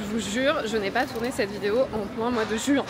Je vous jure, je n'ai pas tourné cette vidéo en plein mois de juin.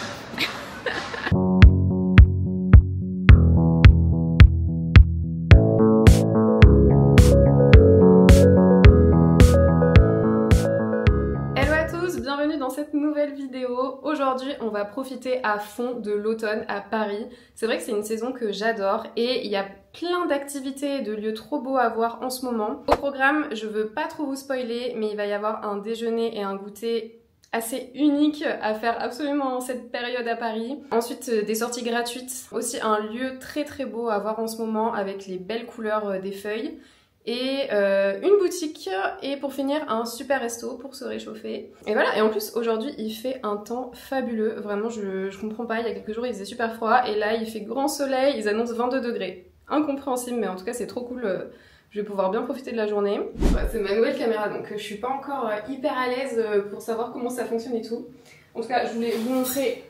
Hello à tous, bienvenue dans cette nouvelle vidéo. Aujourd'hui, on va profiter à fond de l'automne à Paris. C'est vrai que c'est une saison que j'adore et il y a plein d'activités et de lieux trop beaux à voir en ce moment. Au programme, je veux pas trop vous spoiler, mais il va y avoir un déjeuner et un goûter assez unique à faire absolument en cette période à Paris. Ensuite, des sorties gratuites. Aussi un lieu très très beau à voir en ce moment avec les belles couleurs des feuilles. Et une boutique, et pour finir un super resto pour se réchauffer. Et voilà, et en plus aujourd'hui il fait un temps fabuleux, vraiment je comprends pas, il y a quelques jours il faisait super froid et là il fait grand soleil, ils annoncent 22 degrés. Incompréhensible, mais en tout cas c'est trop cool, je vais pouvoir bien profiter de la journée. Ouais, c'est ma nouvelle caméra donc je suis pas encore hyper à l'aise pour savoir comment ça fonctionne et tout. En tout cas je voulais vous montrer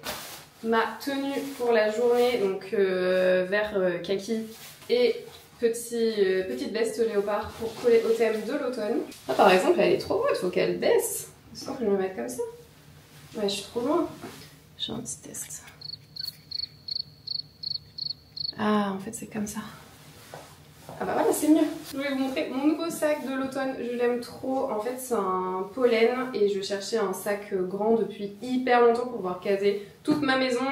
ma tenue pour la journée, donc vert kaki et petite veste léopard pour coller au thème de l'automne. Ah, par exemple, elle est trop haute, faut qu'elle baisse. J'espère que je vais me mettre comme ça. Ouais, je suis trop loin. J'ai un petit test. Ah, en fait, c'est comme ça. Ah bah voilà, c'est mieux. Je voulais vous montrer mon nouveau sac de l'automne, je l'aime trop. En fait, c'est un pollen et je cherchais un sac grand depuis hyper longtemps pour pouvoir caser toute ma maison,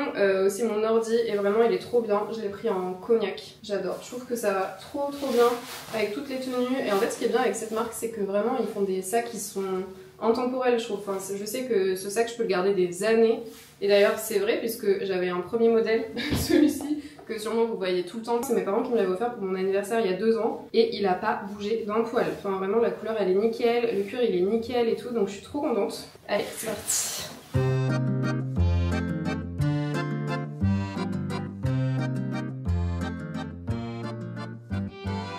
aussi mon ordi, et vraiment il est trop bien. Je l'ai pris en cognac, j'adore. Je trouve que ça va trop bien avec toutes les tenues. Et en fait, ce qui est bien avec cette marque, c'est que vraiment ils font des sacs qui sont intemporels, je trouve. Enfin, je sais que ce sac, je peux le garder des années. Et d'ailleurs, c'est vrai puisque j'avais un premier modèle, celui-ci, que sûrement vous voyez tout le temps. C'est mes parents qui me l'avaient offert pour mon anniversaire il y a 2 ans et il a pas bougé d'un poil. Enfin vraiment la couleur elle est nickel, le cuir il est nickel et tout, donc je suis trop contente. Allez, c'est parti.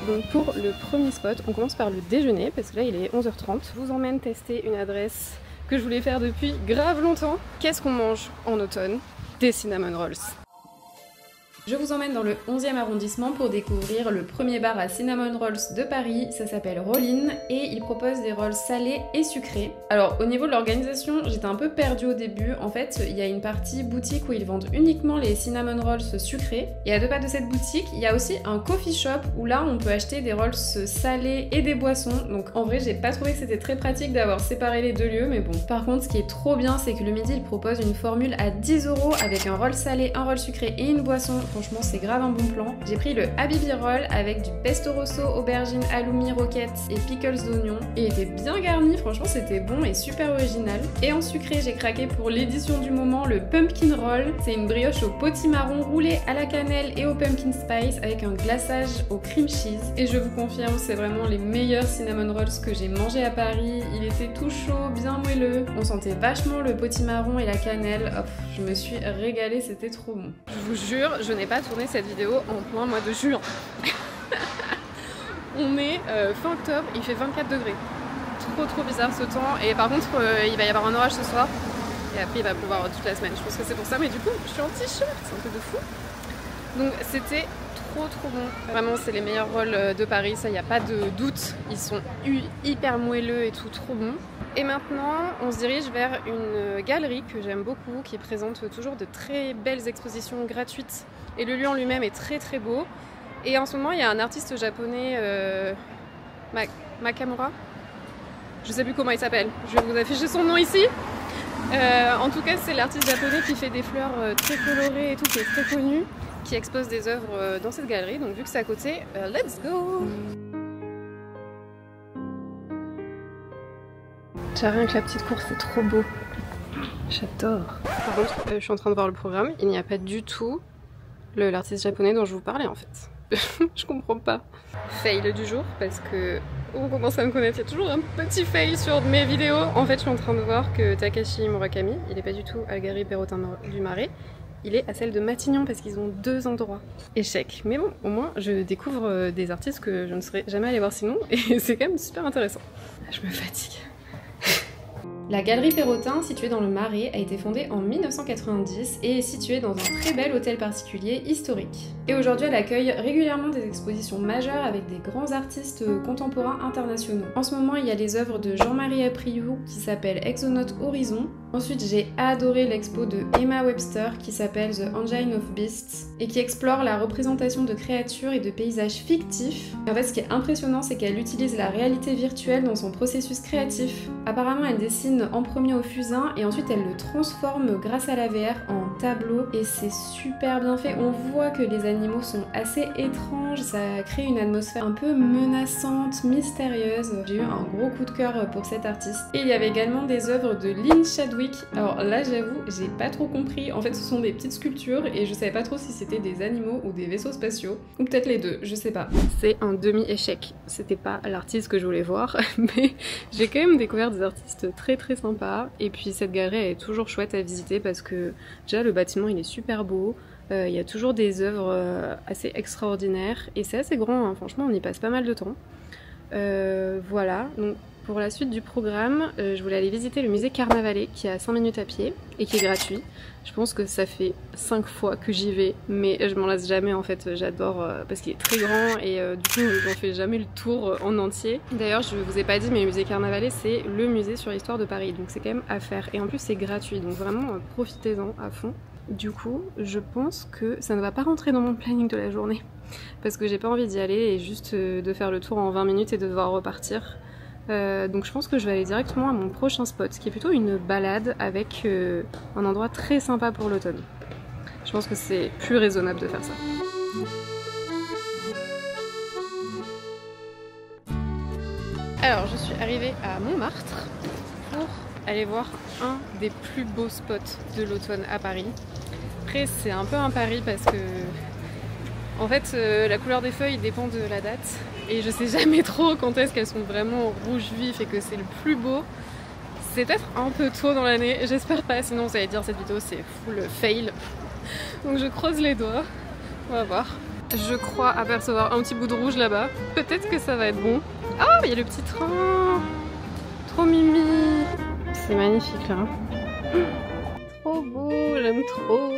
Donc pour le premier spot, on commence par le déjeuner parce que là il est 11h30. Je vous emmène tester une adresse que je voulais faire depuis grave longtemps. Qu'est-ce qu'on mange en automne? Des cinnamon rolls. Je vous emmène dans le 11e arrondissement pour découvrir le premier bar à cinnamon rolls de Paris, ça s'appelle Rollin et il propose des rolls salés et sucrés. Alors au niveau de l'organisation, j'étais un peu perdue au début. En fait, il y a une partie boutique où ils vendent uniquement les cinnamon rolls sucrés et à 2 pas de cette boutique, il y a aussi un coffee shop où là on peut acheter des rolls salés et des boissons. Donc en vrai, j'ai pas trouvé que c'était très pratique d'avoir séparé les 2 lieux, mais bon. Par contre, ce qui est trop bien, c'est que le midi, il propose une formule à 10 € avec un roll salé, un roll sucré et une boisson. Franchement, c'est grave un bon plan. J'ai pris le Habibi Roll avec du pesto rosso, aubergine, halloumi, roquette et pickles d'oignon. Et il était bien garni, franchement c'était bon et super original. Et en sucré, j'ai craqué pour l'édition du moment, le Pumpkin Roll. C'est une brioche au potimarron roulée à la cannelle et au pumpkin spice avec un glaçage au cream cheese. Et je vous confirme, c'est vraiment les meilleurs cinnamon rolls que j'ai mangé à Paris. Il était tout chaud, bien moelleux. On sentait vachement le potimarron et la cannelle. Oh, je me suis régalée, c'était trop bon. Je vous jure, je n'ai pas tourné cette vidéo en plein mois de juin. On est fin octobre, il fait 24 degrés. Trop bizarre ce temps. Et par contre, il va y avoir un orage ce soir. Et après, il va pleuvoir toute la semaine. Je pense que c'est pour ça. Mais du coup, je suis en t-shirt. C'est un peu de fou. Donc, c'était trop bon. Vraiment, c'est les meilleurs rolls de Paris. Ça, il n'y a pas de doute. Ils sont hyper moelleux et tout, trop bons. Et maintenant, on se dirige vers une galerie que j'aime beaucoup, qui présente toujours de très belles expositions gratuites. Et le lieu en lui-même est très beau. Et en ce moment, il y a un artiste japonais, Makamura. Je sais plus comment il s'appelle. Je vais vous afficher son nom ici. En tout cas, c'est l'artiste japonais qui fait des fleurs très colorées et tout, qui est très connu, qui expose des œuvres dans cette galerie. Donc vu que c'est à côté, let's go! J'ai rien que la petite course, c'est trop beau. J'adore. Par contre, je suis en train de voir le programme. Il n'y a pas du tout l'artiste japonais dont je vous parlais en fait. Je comprends pas. Fail du jour parce que on commence à me connaître. Il y a toujours un petit fail sur mes vidéos. En fait, je suis en train de voir que Takashi Murakami, il n'est pas du tout à la galerie Perrotin du Marais. Il est à celle de Matignon parce qu'ils ont 2 endroits. Échec. Mais bon, au moins, je découvre des artistes que je ne serais jamais allée voir sinon et c'est quand même super intéressant. Je me fatigue. La Galerie Perrotin, située dans le Marais, a été fondée en 1990 et est située dans un très bel hôtel particulier historique. Et aujourd'hui, elle accueille régulièrement des expositions majeures avec des grands artistes contemporains internationaux. En ce moment, il y a les œuvres de Jean-Marie Apriou qui s'appelle Exonaut Horizon. Ensuite, j'ai adoré l'expo de Emma Webster qui s'appelle The Engine of Beasts et qui explore la représentation de créatures et de paysages fictifs. Et en fait, ce qui est impressionnant, c'est qu'elle utilise la réalité virtuelle dans son processus créatif. Apparemment, elle dessine en premier au fusain et ensuite elle le transforme grâce à la VR en tableau et c'est super bien fait. On voit que les animaux sont assez étranges, ça crée une atmosphère un peu menaçante, mystérieuse. J'ai eu un gros coup de cœur pour cette artiste. Et il y avait également des œuvres de Lynn Chadwick. Alors là, j'avoue, j'ai pas trop compris. En fait, ce sont des petites sculptures et je savais pas trop si c'était des animaux ou des vaisseaux spatiaux. Ou peut-être les deux, je sais pas. C'est un demi-échec. C'était pas l'artiste que je voulais voir, mais j'ai quand même découvert des artistes très sympa. Et puis cette galerie est toujours chouette à visiter parce que déjà le bâtiment il est super beau, il y a toujours des œuvres assez extraordinaires et c'est assez grand, hein. Franchement on y passe pas mal de temps. Voilà, donc pour la suite du programme, je voulais aller visiter le musée Carnavalet qui est à 5 minutes à pied et qui est gratuit. Je pense que ça fait 5 fois que j'y vais, mais je m'en lasse jamais en fait, j'adore parce qu'il est très grand et du coup j'en fais jamais le tour en entier. D'ailleurs je vous ai pas dit mais le musée Carnavalet c'est le musée sur l'histoire de Paris, donc c'est quand même à faire et en plus c'est gratuit, donc vraiment profitez-en à fond. Du coup je pense que ça ne va pas rentrer dans mon planning de la journée parce que j'ai pas envie d'y aller et juste de faire le tour en 20 minutes et de devoir repartir. Donc je pense que je vais aller directement à mon prochain spot, qui est plutôt une balade avec un endroit très sympa pour l'automne. Je pense que c'est plus raisonnable de faire ça. Alors je suis arrivée à Montmartre pour aller voir un des plus beaux spots de l'automne à Paris. Après c'est un peu un pari parce que en fait, la couleur des feuilles dépend de la date et je sais jamais trop quand est-ce qu'elles sont vraiment rouge vif et que c'est le plus beau. C'est peut-être un peu tôt dans l'année, j'espère pas, sinon vous allez dire cette vidéo c'est full fail. Donc je croise les doigts, on va voir. Je crois apercevoir un petit bout de rouge là-bas, peut-être que ça va être bon. Ah, il y a le petit train, trop mimi. C'est magnifique là. Trop beau, j'aime trop.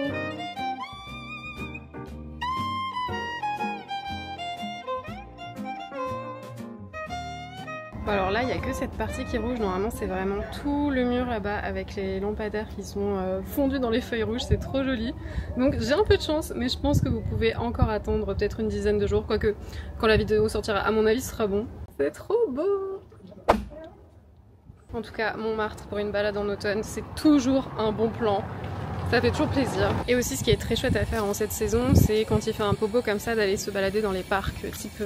Alors là, il n'y a que cette partie qui est rouge. Normalement, c'est vraiment tout le mur là-bas avec les lampadaires qui sont fondus dans les feuilles rouges. C'est trop joli. Donc j'ai un peu de chance, mais je pense que vous pouvez encore attendre peut-être une dizaine de jours. Quoique, quand la vidéo sortira, à mon avis, ce sera bon. C'est trop beau! En tout cas, Montmartre pour une balade en automne, c'est toujours un bon plan. Ça fait toujours plaisir. Et aussi, ce qui est très chouette à faire en cette saison, c'est quand il fait un peu beau comme ça, d'aller se balader dans les parcs type...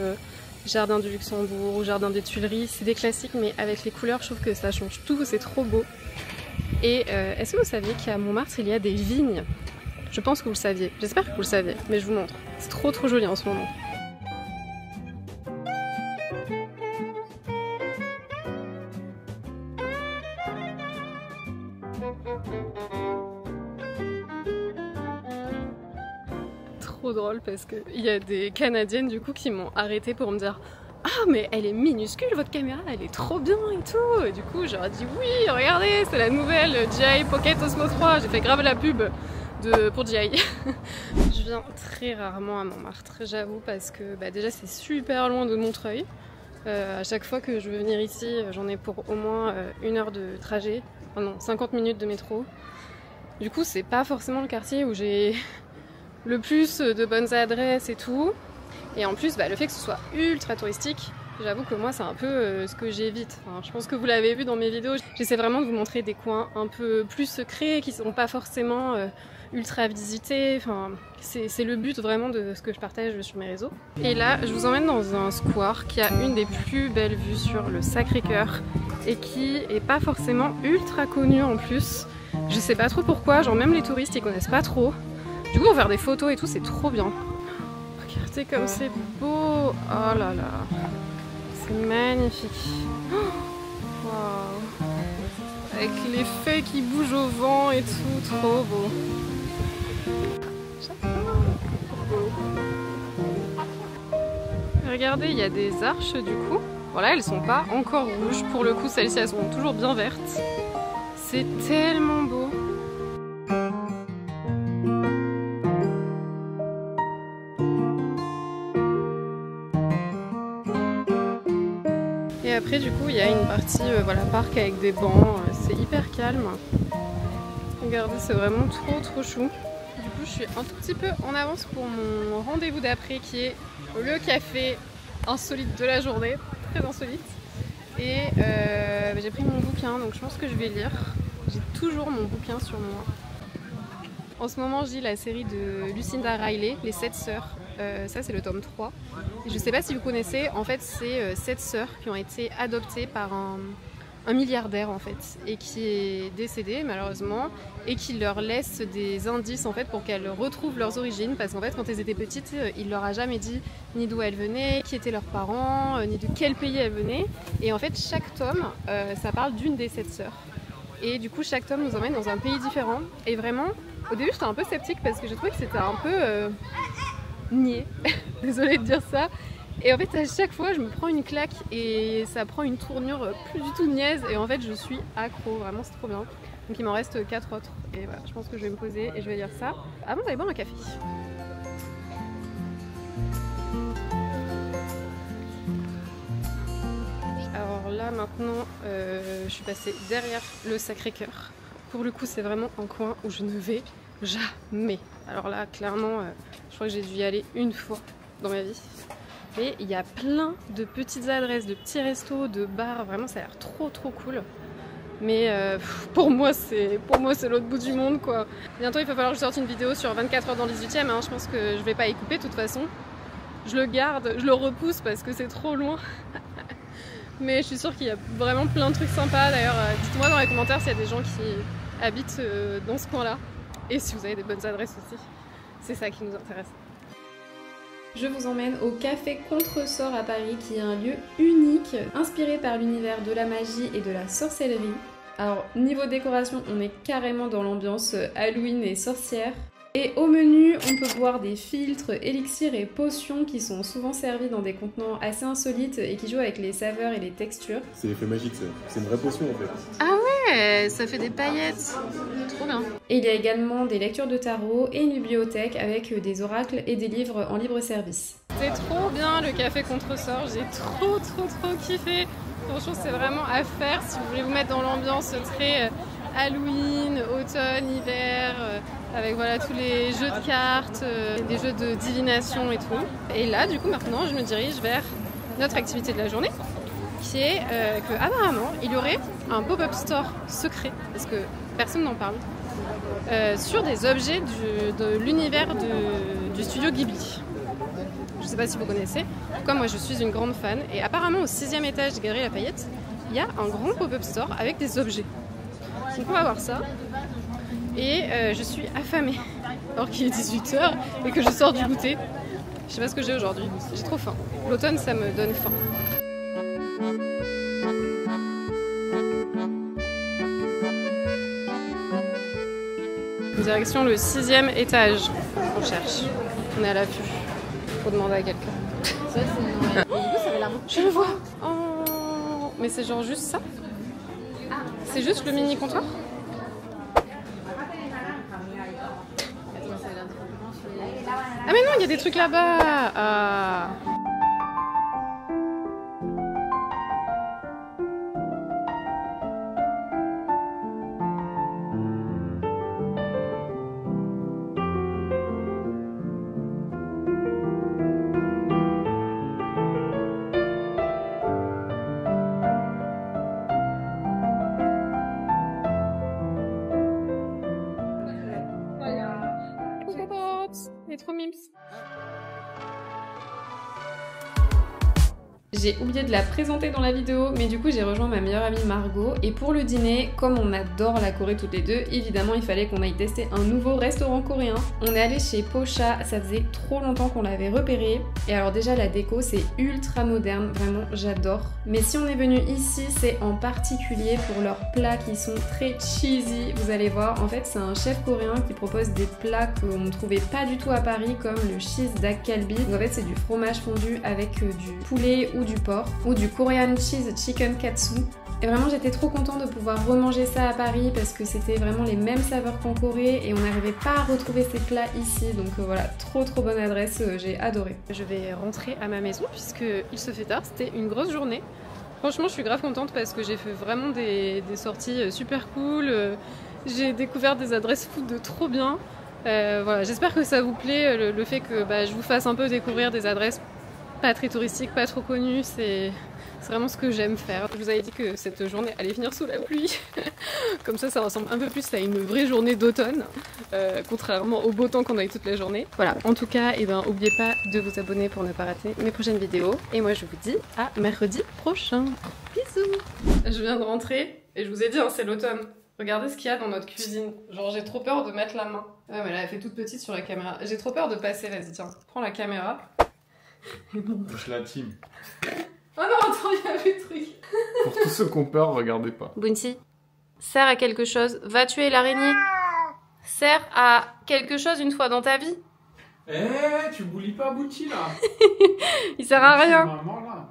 Jardin du Luxembourg ou Jardin des Tuileries, c'est des classiques mais avec les couleurs je trouve que ça change tout, c'est trop beau. Et est-ce que vous saviez qu'à Montmartre il y a des vignes? Je pense que vous le saviez, j'espère que vous le saviez, mais je vous montre. C'est trop joli en ce moment. Trop drôle parce qu'il y a des Canadiennes du coup qui m'ont arrêté pour me dire « Ah mais elle est minuscule votre caméra, elle est trop bien et tout !» Et du coup j'aurais dit « Oui, regardez, c'est la nouvelle DJI Pocket Osmo 3 !» J'ai fait grave la pub pour DJI. Je viens très rarement à Montmartre, j'avoue, parce que déjà c'est super loin de Montreuil. À chaque fois que je veux venir ici, j'en ai pour au moins 1 heure de trajet, oh non, 50 minutes de métro. Du coup c'est pas forcément le quartier où j'ai le plus de bonnes adresses et tout. Et en plus, le fait que ce soit ultra touristique, j'avoue que moi c'est un peu ce que j'évite. Enfin, je pense que vous l'avez vu dans mes vidéos. J'essaie vraiment de vous montrer des coins un peu plus secrets, qui ne sont pas forcément ultra visités. Enfin, c'est le but vraiment de ce que je partage sur mes réseaux. Et là, je vous emmène dans un square qui a une des plus belles vues sur le Sacré-Cœur et qui est pas forcément ultra connu en plus. Je sais pas trop pourquoi, genre même les touristes ils connaissent pas trop. Du coup, on va faire des photos et tout, c'est trop bien. Regardez comme c'est beau. Oh là là. C'est magnifique. Waouh. Avec les feuilles qui bougent au vent et tout, trop beau. Regardez, il y a des arches du coup. Voilà, elles sont pas encore rouges. Pour le coup, celles-ci, elles sont toujours bien vertes. C'est tellement beau. Et après du coup il y a une partie voilà, parc avec des bancs, c'est hyper calme. Regardez, c'est vraiment trop chou. Du coup je suis un tout petit peu en avance pour mon rendez-vous d'après qui est le café insolite de la journée, très insolite. Et j'ai pris mon bouquin donc je pense que je vais lire. J'ai toujours mon bouquin sur moi. En ce moment je lis la série de Lucinda Riley, Les 7 sœurs. Ça c'est le tome 3. Et je sais pas si vous connaissez, en fait c'est 7 sœurs qui ont été adoptées par un milliardaire en fait et qui est décédé malheureusement et qui leur laisse des indices en fait pour qu'elles retrouvent leurs origines parce qu'en fait quand elles étaient petites il leur a jamais dit ni d'où elles venaient, qui étaient leurs parents, ni de quel pays elles venaient et en fait chaque tome ça parle d'une des 7 sœurs et du coup chaque tome nous emmène dans un pays différent et vraiment au début j'étais un peu sceptique parce que je trouvais que c'était un peu niais, désolée de dire ça. Et en fait à chaque fois je me prends une claque et ça prend une tournure plus du tout niaise et en fait je suis accro, vraiment c'est trop bien. Donc il m'en reste 4 autres et voilà, je pense que je vais me poser et je vais lire ça avant d'aller boire un café. Alors là maintenant je suis passée derrière le Sacré-Cœur. Pour le coup c'est vraiment un coin où je ne vais jamais. Alors là clairement je crois que j'ai dû y aller une fois dans ma vie. Et il y a plein de petites adresses, de petits restos, de bars, vraiment ça a l'air trop cool. Mais pour moi c'est l'autre bout du monde quoi. Bientôt il va falloir que je sorte une vidéo sur 24 heures dans le 18e, hein. Je pense que je vais pas y couper de toute façon. Je le garde, je le repousse parce que c'est trop loin. Mais je suis sûre qu'il y a vraiment plein de trucs sympas. D'ailleurs dites-moi dans les commentaires s'il y a des gens qui habitent dans ce coin là. Et si vous avez des bonnes adresses aussi, c'est ça qui nous intéresse. Je vous emmène au Café Contresort à Paris qui est un lieu unique, inspiré par l'univers de la magie et de la sorcellerie. Alors niveau décoration, on est carrément dans l'ambiance Halloween et sorcière. Et au menu, on peut boire des filtres, élixirs et potions qui sont souvent servis dans des contenants assez insolites et qui jouent avec les saveurs et les textures. C'est l'effet magique ça, c'est une vraie potion en fait. Ah ouais, ça fait des paillettes, trop bien. Et il y a également des lectures de tarot et une bibliothèque avec des oracles et des livres en libre service. C'est trop bien le Café Contresort, j'ai trop kiffé. Franchement c'est vraiment à faire si vous voulez vous mettre dans l'ambiance très Halloween, automne, hiver, avec voilà tous les jeux de cartes, des jeux de divination et tout. Et là du coup maintenant je me dirige vers notre activité de la journée qui est que apparemment il y aurait un pop-up store secret, parce que personne n'en parle, sur des objets de l'univers du studio Ghibli. Je sais pas si vous connaissez, comme moi je suis une grande fan et apparemment au 6e étage des Galeries Lafayette il y a un grand pop-up store avec des objets. Donc on va voir ça et je suis affamée alors qu'il est 18h et que je sors du goûter. Je sais pas ce que j'ai aujourd'hui, j'ai trop faim. L'automne ça me donne faim. Direction le 6e étage, on cherche, on est à l'affût, faut demander à quelqu'un. Je le vois. Oh, mais c'est genre juste ça? C'est juste le mini comptoir? Ah mais non, il y a des trucs là-bas. Ah. Trop mimes. J'ai oublié de la présenter dans la vidéo, mais du coup j'ai rejoint ma meilleure amie Margot et pour le dîner, comme on adore la Corée toutes les deux, évidemment il fallait qu'on aille tester un nouveau restaurant coréen. On est allé chez Pocha, ça faisait trop longtemps qu'on l'avait repéré et alors déjà la déco c'est ultra moderne, vraiment j'adore. Mais si on est venu ici, c'est en particulier pour leurs plats qui sont très cheesy, vous allez voir. En fait c'est un chef coréen qui propose des plats qu'on ne trouvait pas du tout à Paris comme le cheese dak galbi. Donc en fait c'est du fromage fondu avec du poulet ou ou du porc, ou du Korean cheese chicken katsu. Et vraiment j'étais trop contente de pouvoir remanger ça à Paris parce que c'était vraiment les mêmes saveurs qu'en Corée et on n'arrivait pas à retrouver ces plats ici. Donc voilà, trop bonne adresse, j'ai adoré. Je vais rentrer à ma maison puisque il se fait tard, c'était une grosse journée. Franchement je suis grave contente parce que j'ai fait vraiment des sorties super cool. J'ai découvert des adresses food de trop bien. Voilà, j'espère que ça vous plaît, le fait que je vous fasse un peu découvrir des adresses pas très touristiques, pas trop connues, c'est vraiment ce que j'aime faire. Je vous avais dit que cette journée allait finir sous la pluie. Comme ça ressemble un peu plus à une vraie journée d'automne, contrairement au beau temps qu'on a eu toute la journée. Voilà, en tout cas, n'oubliez pas de vous abonner pour ne pas rater mes prochaines vidéos. Et moi, je vous dis à mercredi prochain. Bisous. Je viens de rentrer et je vous ai dit, c'est l'automne. Regardez ce qu'il y a dans notre cuisine. Genre, j'ai trop peur de mettre la main. Ouais, mais là, elle fait toute petite sur la caméra. J'ai trop peur de passer, vas-y, tiens. Prends la caméra. Je la team. Oh non, attends, il y a plus de trucs. Pour tous ceux qui ont peur, regardez pas. Bounty, sert à quelque chose. Va tuer l'araignée. Sert à quelque chose une fois dans ta vie. Tu boulis pas Bounty là. Il sert à rien. Maman là.